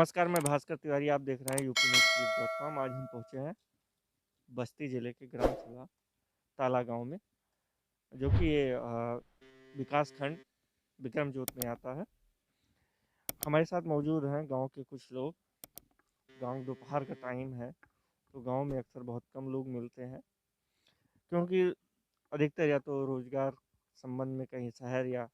नमस्कार, मैं भास्कर तिवारी, आप देख रहे हैं यूपी न्यूज़ क्लिप.com। आज हम पहुँचे हैं बस्ती ज़िले के ग्राम सभा ताला गाँव में, जो कि विकास खंड विक्रमजोत में आता है। हमारे साथ मौजूद हैं गांव के कुछ लोग। गांव दोपहर का टाइम है, तो गांव में अक्सर बहुत कम लोग मिलते हैं, क्योंकि अधिकतर या तो रोज़गार संबंध में कहीं शहर या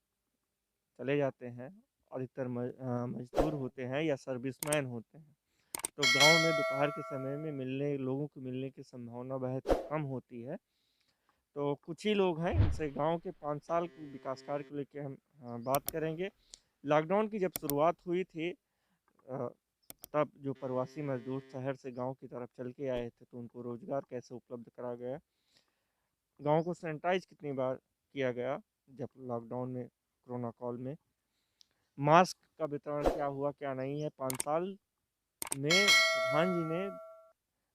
चले जाते हैं, अधिकतर मजदूर होते हैं या सर्विसमैन होते हैं। तो गांव में दोपहर के समय में लोगों को मिलने की संभावना बहुत कम होती है। तो कुछ ही लोग हैं, इनसे गांव के 5 साल के विकास कार्य को लेकर हम बात करेंगे। लॉकडाउन की जब शुरुआत हुई थी, तब जो प्रवासी मजदूर शहर से गांव की तरफ चल के आए थे, तो उनको रोजगार कैसे उपलब्ध करा गया, गांव को सैनिटाइज कितनी बार किया गया जब लॉकडाउन में, कोरोना काल में, मास्क का वितरण क्या हुआ क्या नहीं है, 5 साल में प्रधान जी ने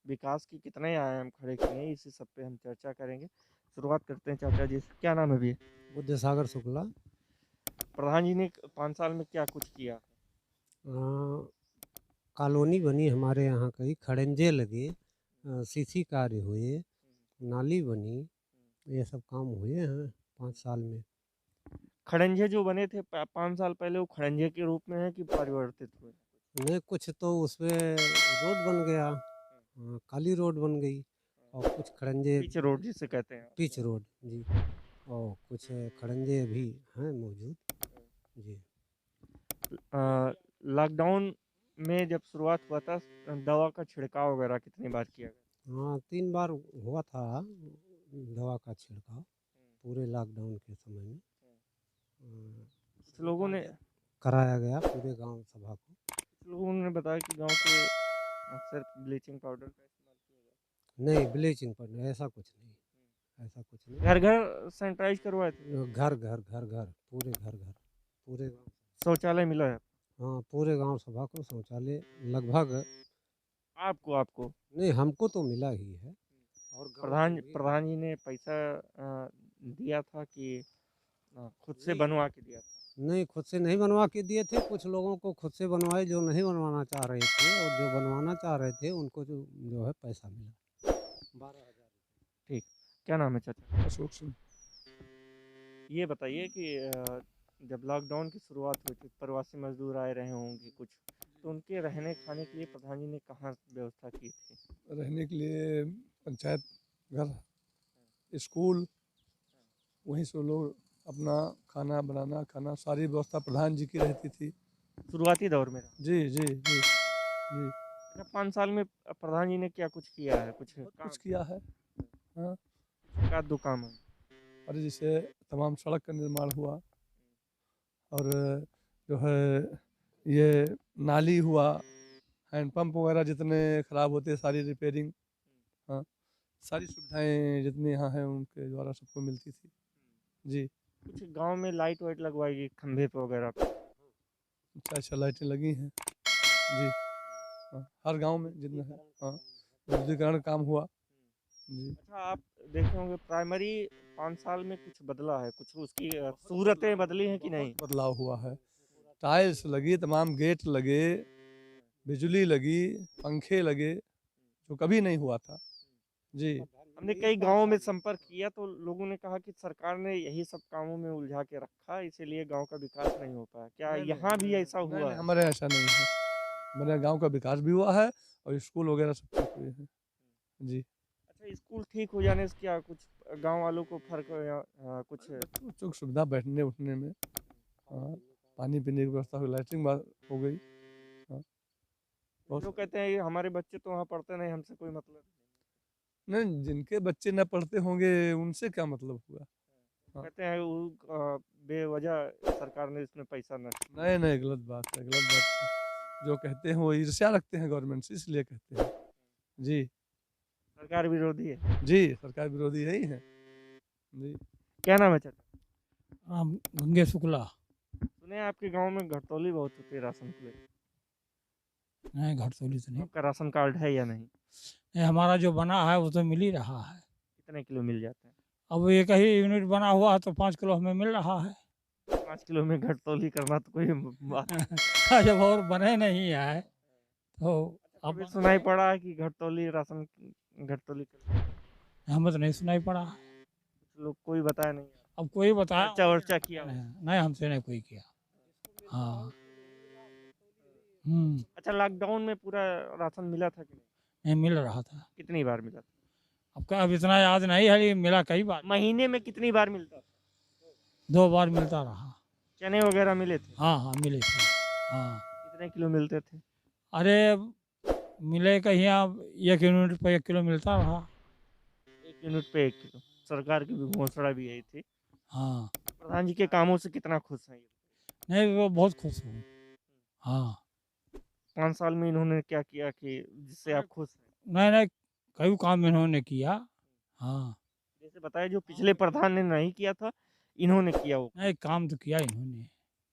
विकास की कितने आयाम खड़े किए हैं, इसी सब पे हम चर्चा करेंगे। शुरुआत करते हैं चाचा जी से। क्या नाम है भैया? बुद्ध सागर शुक्ला। प्रधान जी ने 5 साल में क्या कुछ किया? कॉलोनी बनी हमारे यहाँ, कई खड़ंजे लगे, सीसी कार्य हुए, नाली बनी, ये सब काम हुए हैं 5 साल में। खड़ंजे जो बने थे 5 साल पहले, वो खड़ंजे के रूप में है कि परिवर्तित हुए? नहीं, कुछ तो उसमें रोड बन गया, काली रोड बन गई, और कुछ खड़ंजे पिच रोड जिसे कहते हैं। पिच रोड जी, और कुछ खड़ंजे भी हैं मौजूद जी। लॉकडाउन में जब शुरुआत हुआ था, दवा का छिड़काव वगैरह कितनी बार किया गया? हाँ, 3 बार हुआ था दवा का छिड़काव पूरे लॉकडाउन के समय में। कुछ लोगों ने कराया गया पूरे गांव सभा को। कुछ लोगों ने बताया कि गांव के अक्सर ब्लीचिंग पाउडर का इस्तेमाल किया जाता नहीं, ब्लीचिंग पाउडर ऐसा कुछ नहीं, ऐसा कुछ है। नहीं। घर घर सैनिटाइज करवाए थे? घर घर घर घर पूरे घर घर पूरे गांव। शौचालय मिला है हाँ, पूरे गांव सभा को शौचालय लगभग। आपको? आपको नहीं, हमको तो मिला ही है, और गांव को भी। प्रधान जी ने पैसा दिया था कि खुद से नहीं, बनवा के दिया था? नहीं, खुद से नहीं बनवा के दिए थे। कुछ लोगों को खुद से बनवाए जो नहीं बनवाना चाह रहे थे, और जो बनवाना चाह रहे थे उनको जो है पैसा मिला 12,000। ठीक। क्या नाम है चाचा? अशोक सिंह। ये बताइए कि जब लॉकडाउन की शुरुआत हुई थी, प्रवासी मजदूर आए रहे होंगे कुछ, तो उनके रहने खाने के लिए प्रधान जी ने कहाँ व्यवस्था की थी? रहने के लिए पंचायत घर, स्कूल, वहीं से लोग अपना खाना बनाना, खाना, सारी व्यवस्था प्रधान जी की रहती थी। शुरुआती दौर में? जी जी जी जी। अच्छा, 5 साल में प्रधान जी ने क्या कुछ किया है? कुछ बहुत काम कुछ किया है। हाँ, का दो काम है? अरे जैसे तमाम सड़क का निर्माण हुआ, और जो है ये नाली हुआ, हैंडपम्प वगैरह जितने ख़राब होते हैं सारी रिपेयरिंग। हाँ, सारी सुविधाएं जितनी यहाँ हैं उनके द्वारा सबको मिलती थी जी। कुछ गांव में लाइट वाइट लगवाई गई खंभे पे वगैरह पे? अच्छा अच्छा, लाइटें लगी हैं जी। हाँ, हर गांव में जितना है। हाँ, विद्युतीकरण काम हुआ जी। अच्छा, आप देखे होंगे प्राइमरी 5 साल में कुछ बदला है, कुछ उसकी सूरतें बदली हैं कि नहीं? बहुत बदलाव हुआ है। टाइल्स लगी, तमाम गेट लगे, बिजली लगी, पंखे लगे, जो कभी नहीं हुआ था जी। हमने कई गांवों में संपर्क किया, तो लोगों ने कहा कि सरकार ने यही सब कामों में उलझा के रखा, इसीलिए गांव का विकास नहीं हो पाया। क्या यहाँ भी ऐसा नहीं हुआ नहीं, है? हमारे ऐसा नहीं है। हमारे गांव का विकास भी हुआ है, और स्कूल वगैरह सब ठीक हुए हैं जी। अच्छा, स्कूल ठीक हो जाने से क्या कुछ गांव वालों को फर्क कुछ? बच्चों की सुविधा बैठने उठने में, हाँ, पानी पीने की व्यवस्था हुई, लैट्रिन हो गई। हाँ, बहुत जो कहते हैं हमारे बच्चे तो वहाँ पढ़ते नहीं, हमसे कोई मतलब नहीं, जिनके बच्चे न पढ़ते होंगे उनसे क्या मतलब हुआ। हाँ, कहते हैं वो बेवजह सरकार ने इसमें पैसा नष्ट किया। नहीं नहीं, गलत बात है, गलत बात है। जो कहते हैं वो ईर्ष्या रखते हैं गवर्नमेंट से, इसलिए कहते हैं जी। सरकार विरोधी है? जी, सरकार विरोधी है ही है जी। क्या नाम है चाचा? हम गंगे शुक्ला। सुने हैं आपके गांव में घटतौली बहुत होती है राशन को लेकर। नहीं, घटतौली तो नहीं। आपका राशन कार्ड है या नहीं? ये हमारा जो बना है वो तो मिल ही रहा है। कितने किलो मिल जाते हैं? अब एक ही यूनिट बना हुआ है तो 5 किलो हमें मिल रहा है। 5 किलो में घटतौली करना तो कोई बात जब और बने नहीं है तो अब कभी सुनाई पड़ा है कि घटतौली राशन घटतौली हमें तो नहीं सुनाई पड़ा। कुछ लोग कोई बताया नहीं, अब कोई बताया चर्चा वर्चा किया हो? नहीं, हमसे नहीं कोई किया। हाँ। अच्छा, लॉकडाउन में पूरा राशन मिला था कि नहीं? नहीं मिल रहा था। कितनी बार मिला था? अब इतना याद नहीं है, लेकिन मिला कई बार। महीने में कितनी बार मिलता था? 2 बार मिलता रहा। चने वगैरह मिले थे? हाँ मिले थे। हाँ। कितने किलो मिलते थे? अरे मिले कहीं अब 1 यूनिट पे 1 किलो मिलता रहा। 1 यूनिट पे 1 किलो। सरकार की भी घोषणा भी यही थी। हाँ। प्रधान जी के कामों से कितना खुश हैं ये? नहीं वो बहुत खुश हूँ। हाँ। 5 साल में इन्होंने क्या किया कि जिससे आप खुश हैं? नहीं कई काम इन्होंने किया। हाँ। जैसे बताया जो पिछले प्रधान ने नहीं किया था, इन्होंने किया वो। नहीं काम तो किया इन्होंने,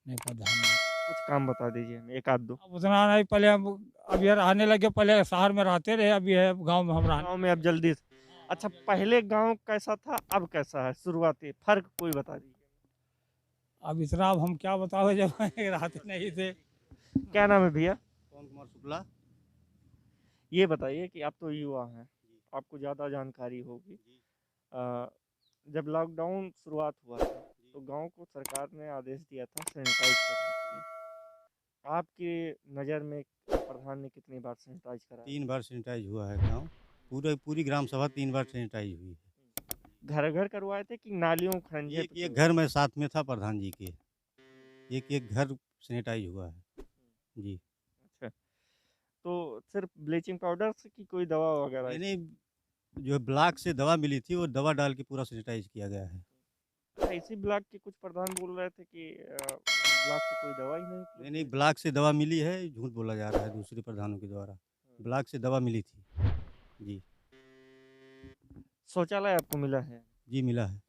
नहीं प्रधान ने। कुछ काम बता दीजिए हमें, 1 आध 2। अब उतना नहीं, पहले हम अब यार आने लगे, पहले शहर में रहते रहे, अभी है गांव में हम रहने। गाँव में अब जल्दी से। अच्छा, पहले गाँव कैसा था, अब कैसा है? शुरुआती फ़र्क कोई बता दीजिए। अब इतना अब हम क्या बताओ जब रहते नहीं थे। क्या नाम है भैया? पवन कुमार शुक्ला। ये बताइए कि आप तो युवा हैं, आपको ज़्यादा जानकारी होगी। जब लॉकडाउन शुरुआत हुआ था, तो गाँव को सरकार ने आदेश दिया था सैनिटाइज़ करने के लिए। आपकी नज़र में प्रधान ने कितनी बार सैनिटाइज़ कराया? 3 बार सैनिटाइज हुआ है गाँव। पूरी ग्राम सभा 3 बार सैनिटाइज हुई है। घर-घर करवाए थे कि नालियों खंजे पे एक-एक करवाए? घर में साथ में था प्रधान जी के। एक-एक घर सैनिटाइज हुआ है। जी। अच्छा, तो सिर्फ़ ब्लीचिंग पाउडर से कि कोई दवा वगैरह? नहीं, जो है ब्लॉक से दवा मिली थी, वो दवा डाल के पूरा सैनिटाइज किया गया है। अच्छा, इसी ब्लॉक के कुछ प्रधान बोल रहे थे कि ब्लॉक से कोई दवा ही नहीं उपलब्ध नहीं, है। ब्लॉक से दवा मिली है, झूठ बोला जा रहा है दूसरे प्रधानों के द्वारा। ब्लॉक से दवा मिली थी। जी। शौचालय आपको मिला है? जी, मिला है।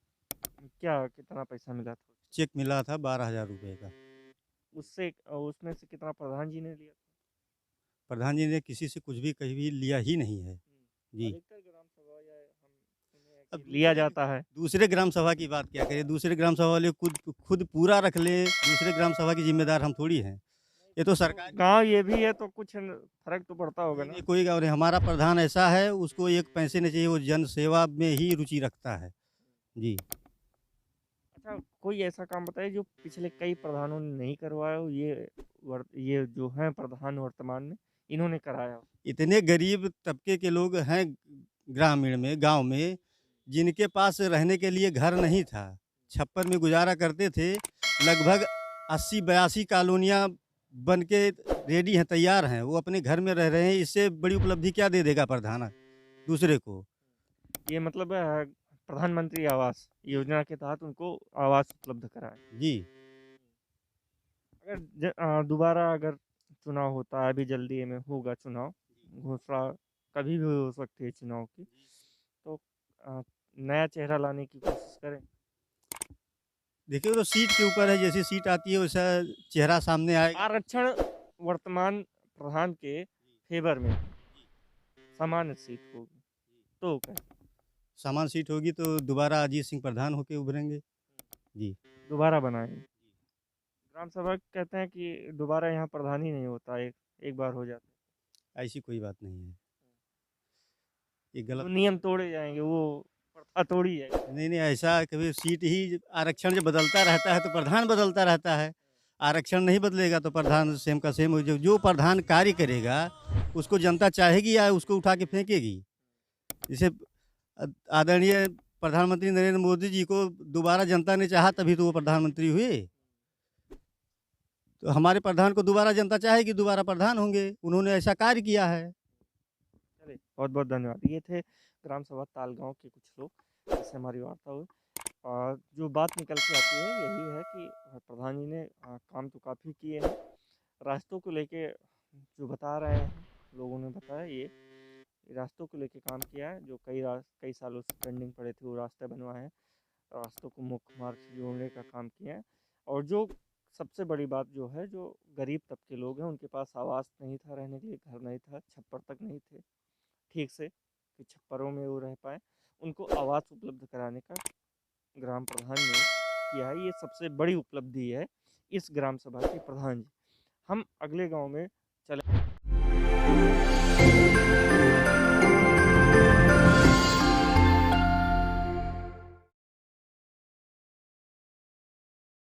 क्या कितना पैसा मिला था? चेक मिला था 12,000 रुपए का। उसमें से कितना प्रधान जी ने लिया था? प्रधान जी ने किसी से कुछ भी कहीं भी लिया ही नहीं है। जी। अधिकतर ग्राम सभा या हम सुने हैं अब कि लिया दूसरे जाता है। दूसरे ग्राम सभा की बात क्या करें, दूसरे ग्राम सभा वाले खुद पूरा रख लें, दूसरे ग्राम सभा की ज़िम्मेदार हम थोड़ी हैं। ये तो सरकार गाँव ये भी है तो कुछ फ़र्क तो पड़ता होगा ना? नहीं, कोई गाँव नहीं, हमारा प्रधान ऐसा है, उसको एक पैसे नहीं चाहिए, वो जन सेवा में ही रुचि रखता है। जी। अच्छा, कोई ऐसा काम बताइए जो पिछले कई प्रधानों ने नहीं करवाया हो, ये जो हैं प्रधान वर्तमान में, इन्होंने कराया हो? इतने गरीब तबके के लोग हैं ग्रामीण में, गाँव में, जिनके पास रहने के लिए घर नहीं था, छप्पर में गुज़ारा करते थे। लगभग 80-82 कॉलोनियाँ बन के रेडी हैं, तैयार हैं, वो अपने घर में रह रहे हैं। इससे बड़ी उपलब्धि क्या दे देगा प्रधान दूसरे को? ये मतलब प्रधानमंत्री आवास योजना के तहत उनको आवास उपलब्ध कराया। जी। दोबारा अगर चुनाव होता है, अभी जल्दी में होगा चुनाव, घोषणा कभी भी हो सकती है चुनाव की, तो नया चेहरा लाने की कोशिश करें। देखिए, वो तो सीट के ऊपर है, जैसी सीट आती है वैसा चेहरा सामने आएगा। आरक्षण वर्तमान प्रधान के फेवर में, सामान्य सीट होगी तो क्या समान सीट होगी तो दोबारा अजीत सिंह प्रधान होके उभरेंगे। जी। दोबारा बनाएंगे? ग्राम सभा कहते हैं कि दोबारा यहाँ प्रधान ही नहीं होता, एक बार हो जाता है। ऐसी कोई बात नहीं है। ये वो गलत नियम तोड़े जाएंगे, वो प्रथा तोड़ी जाएगी। नहीं, ऐसा कभी सीट ही आरक्षण जब बदलता रहता है तो प्रधान बदलता रहता है। आरक्षण नहीं बदलेगा तो प्रधान सेम का सेम जो प्रधान कार्य करेगा, उसको जनता चाहेगी या उसको उठा के फेंकेगी। जैसे आदरणीय प्रधानमंत्री नरेंद्र मोदी जी को दोबारा जनता ने चाहा तभी तो वो प्रधानमंत्री हुए। तो हमारे प्रधान को दोबारा जनता चाहेगी, दोबारा प्रधान होंगे। उन्होंने ऐसा कार्य किया है। चलिए, बहुत-बहुत धन्यवाद। ये थे ग्राम सभा तालगाँव के कुछ लोग, जिससे हमारी वार्ता हुई। और जो बात निकल के आती है यही है कि प्रधान जी ने काम तो काफ़ी किए हैं। रास्तों को लेके जो बता रहे हैं, लोगों ने बताया ये रास्तों को लेके काम किया है, जो कई सालों से पेंडिंग पड़े थे वो रास्ते बनवाए हैं। रास्तों को मुख्य मार्ग से जोड़ने का काम किया है। और जो सबसे बड़ी बात जो है, जो गरीब तबके लोग हैं उनके पास आवास नहीं था, रहने के लिए घर नहीं था, छप्पर तक नहीं थे ठीक से कि छप्परों में वो रह पाएँ, उनको आवास उपलब्ध कराने का ग्राम प्रधान ने किया है। ये सबसे बड़ी उपलब्धि है इस ग्राम सभा के प्रधान जी। हम अगले गाँव में चले